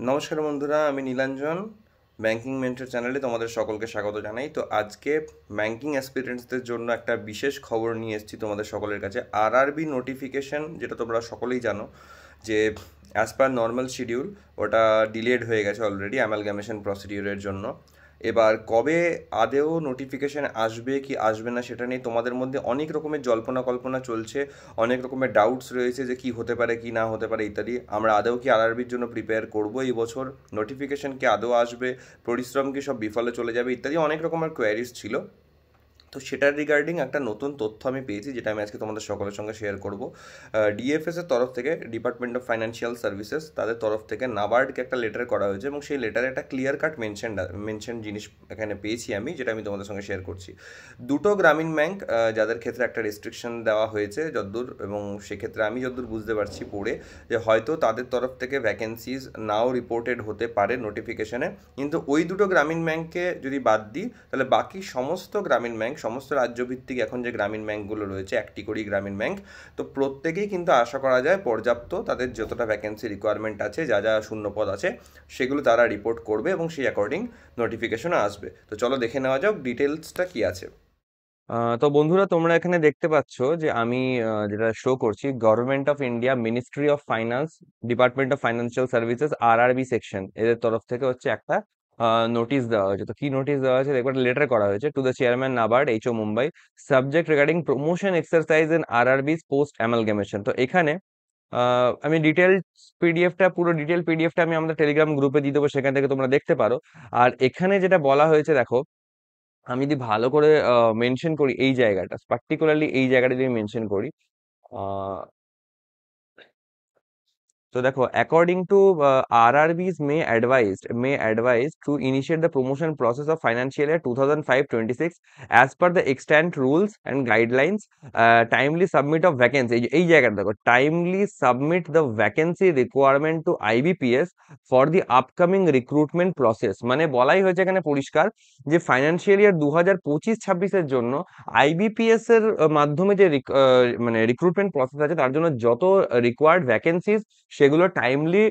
নমস্কার বন্ধুরা, আমি নীলাঞ্জন। ব্যাংকিং মেন্টর চ্যানেলে তোমাদের সকলকে স্বাগত জানাই। তো আজকে ব্যাংকিং অ্যাসপিরেন্টসদের জন্য একটা বিশেষ খবর নিয়ে এসেছি তোমাদের সকলের কাছে। আরআরবি নোটিফিকেশন, যেটা তোমরা সকলেই জানো যে অ্যাজ পার নর্মাল শিডিউল ওটা ডিলেড হয়ে গেছে অলরেডি অ্যামালগামেশন প্রসিডিউরের জন্য। এবার কবে আদেও নোটিফিকেশন আসবে কি আসবে না সেটা নিয়ে তোমাদের মধ্যে অনেক রকমের জল্পনা কল্পনা চলছে, অনেক রকমের ডাউটস রয়েছে যে কি হতে পারে কি না হতে পারে ইত্যাদি। আমরা আদৌ কি আরআরবির জন্য প্রিপেয়ার করব এই বছর, নোটিফিকেশন কি আদৌ আসবে, পরিশ্রম কি সব বিফলে চলে যাবে ইত্যাদি অনেক রকমের কোয়ারিজ ছিল। তো সেটার রিগার্ডিং একটা নতুন তথ্য আমি পেয়েছি, যেটা আমি আজকে তোমাদের সকলের সঙ্গে শেয়ার করব। ডিএফএস এর তরফ থেকে, ডিপার্টমেন্ট অফ ফাইন্যান্সিয়াল সার্ভিসেস, তাদের তরফ থেকে নাবার্ডকে একটা লেটার করা হয়েছে এবং সেই লেটারে একটা ক্লিয়ার কাট মেনশন জিনিস এখানে পেয়েছি আমি, যেটা আমি তোমাদের সঙ্গে শেয়ার করছি। দুটো গ্রামীণ ব্যাংক যাদের ক্ষেত্রে একটা রেস্ট্রিকশন দেওয়া হয়েছে যদ্দূর, এবং সেক্ষেত্রে আমি যদ্দূর বুঝতে পারছি পড়ে, যে হয়তো তাদের তরফ থেকে ভ্যাকেন্সিজ নাও রিপোর্টেড হতে পারে নোটিফিকেশনে, কিন্তু ওই দুটো গ্রামীণ ব্যাংককে যদি বাদ দিই তাহলে বাকি সমস্ত গ্রামীণ ব্যাংক, সমস্ত রাজ্যভিত্তিক এখন যে গ্রামীণ ব্যাংকগুলো রয়েছে, একটি করেই গ্রামীণ ব্যাংক, তো প্রত্যেকেই কিন্তু আশা করা যায় পর্যাপ্ত তাদের যতটা ভ্যাকেন্সি রিকোয়ারমেন্ট আছে, যা যা শূন্যপদ আছে সেগুলো তারা রিপোর্ট করবে এবং সেই অ্যাকর্ডিং নোটিফিকেশনও আসবে। তো চলো দেখে নেওয়া যাক ডিটেলসটা কি আছে। তো বন্ধুরা, তোমরা এখানে দেখতে পাচ্ছ যে আমি যেটা শো করছি, government of India, ministry of finance, department of financial services, RRB section, এদের তরফ থেকে হচ্ছে একটা নোটিশ দেওয়া হয়েছে। তো কি নোটিশ দেওয়া হয়েছে দেখো, একটা লেটার করা হয়েছে to the chairman NABARD, HO Mumbai, subject regarding promotion exercise in RRBs post amalgamation. তো এখানে আমি পিডিএফটা, পুরো ডিটেল পিডিএফটা আমি আমাদের টেলিগ্রাম গ্রুপে দিয়ে দেবো, সেখান থেকে তোমরা দেখতে পারো। আর এখানে যেটা বলা হয়েছে দেখো, আমি যদি ভালো করে মেনশন করি এই জায়গাটা, পার্টিকুলারলি এই জায়গাটা যদি মেনশন করি, so দেখো, according to RRB's may advised to initiate the promotion process of financial year 2005-26 as per the extant rules and guidelines. Timely submit of vacancy, এই জায়গাটা দেখো, timely submit the vacancy requirement to IBPS for the upcoming recruitment process। মানে বলাই হয়েছে এখানে পরিষ্কার যে financial year 2025-26 এর জন্য আইবিপিএস এর মাধ্যমে যে মানে রিক্রুটমেন্ট প্রসেস আছে, তার জন্য যত রিকোয়ার্ড ভ্যাকেন্সিজ সেগুলো টাইমলি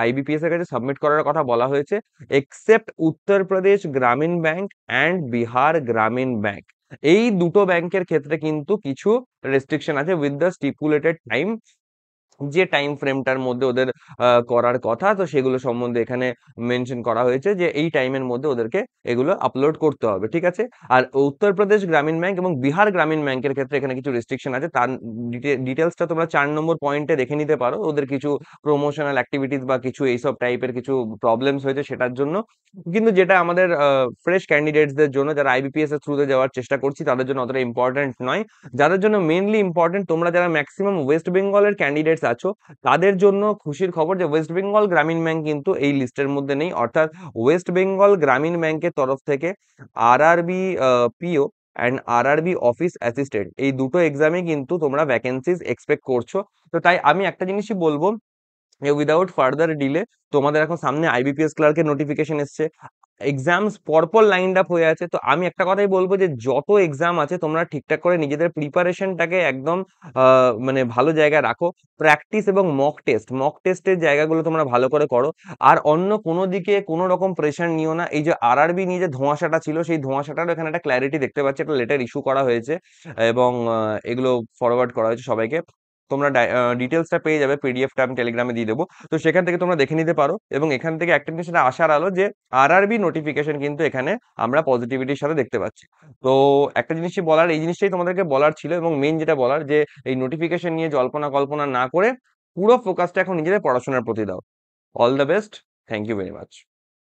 আইবিপিএস এর কাছে সাবমিট করার কথা বলা হয়েছে, এক্সেপ্ট উত্তরপ্রদেশ গ্রামীণ bank and Bihar Gramin bank. এই দুটো ব্যাংকের ক্ষেত্রে কিন্তু কিছু রেস্ট্রিকশন আছে উইথ দ্য স্টিপুলেটেড টাইম, যে টাইম ফ্রেমটার মধ্যে ওদের করার কথা, তো সেগুলো সম্বন্ধে এখানে মেনশন করা হয়েছে যে এই টাইমের মধ্যে ওদেরকে এগুলো আপলোড করতে হবে, ঠিক আছে। আর উত্তরপ্রদেশ গ্রামীণ ব্যাংক এবং বিহার গ্রামীণ ব্যাংকের ক্ষেত্রে এখানে কিছু রেস্ট্রিকশন আছে, তার ডিটেলসটা তোমরা 4 নম্বর পয়েন্টে দেখে নিতে পারো। ওদের কিছু প্রমোশনাল অ্যাক্টিভিটিস বা কিছু এইসব টাইপের কিছু প্রবলেমস হয়েছে সেটার জন্য। কিন্তু যেটা আমাদের ফ্রেশ ক্যান্ডিডেটসদের জন্য, যারা আইবিপিএস এর থ্রুতে যাওয়ার চেষ্টা করছি, তাদের জন্য অতটা ইম্পর্টেন্ট নয়। যাদের জন্য মেইনলি ইম্পর্টেন্ট, তোমরা যারা ম্যাক্সিমাম ওয়েস্ট বেঙ্গলের ক্যান্ডিডেটস আছো, তাদের জন্য খুশির খবর যে ওয়েস্ট বেঙ্গল গ্রামীণ ব্যাংক কিন্তু এই লিস্টের মধ্যে নেই। অর্থাৎ ওয়েস্ট বেঙ্গল গ্রামীণ ব্যাংকের তরফ থেকে RRB PO and RRB office assistant, এই দুটো এক্সামে কিন্তু তোমরা ভ্যাকেন্সিজ এক্সপেক্ট করছো। তো তাই আমি একটা জিনিসই বলবো, উইদাউট ফার্দার ডিলে, তোমাদের এখন সামনে আইবিপিএস ক্লার্কের নোটিফিকেশন এসছে, এক্সামস পরপর লাইনড আপ হয়ে আছে। তো আমি একটা কথাই বলবো যে যত এক্সাম আছে তোমরা ঠিকঠাক করে নিজেদের প্রিপারেশনটাকে একদম মানে ভালো জায়গায় রাখো। প্র্যাকটিস এবং মক টেস্টের জায়গাগুলো তোমরা ভালো করে করো। আর অন্য কোনো দিকে কোনো রকম প্রেশার নিও না। এই যে আরআরবি নিয়ে যে ধোঁয়াশাটা ছিল, সেই ধোঁয়াশাটারও এখানে একটা ক্ল্যারিটি দেখতে পাচ্ছি, একটা লেটার ইস্যু করা হয়েছে এবং এগুলো ফরওয়ার্ড করা হয়েছে সবাইকে। তোমরা ডিটেলসটা পেয়ে যাবে, পিডিএফটা আমি টেলিগ্রামে দিয়ে দেবো, তো সেখান থেকে তোমরা দেখে নিতে পারো। এবং এখান থেকে একটা জিনিস সেটা আশার আলো যে আরআরবি নোটিফিকেশন কিন্তু এখানে আমরা পজিটিভিটির সাথে দেখতে পাচ্ছি। তো একটা জিনিসই বলার, এই জিনিসটাই তোমাদেরকে বলার ছিল, এবং মেন যেটা বলার যে এই নোটিফিকেশন নিয়ে জল্পনা কল্পনা না করে পুরো ফোকাসটা এখন নিজেদের পড়াশোনার প্রতি দাও। All the best. Thank you very much.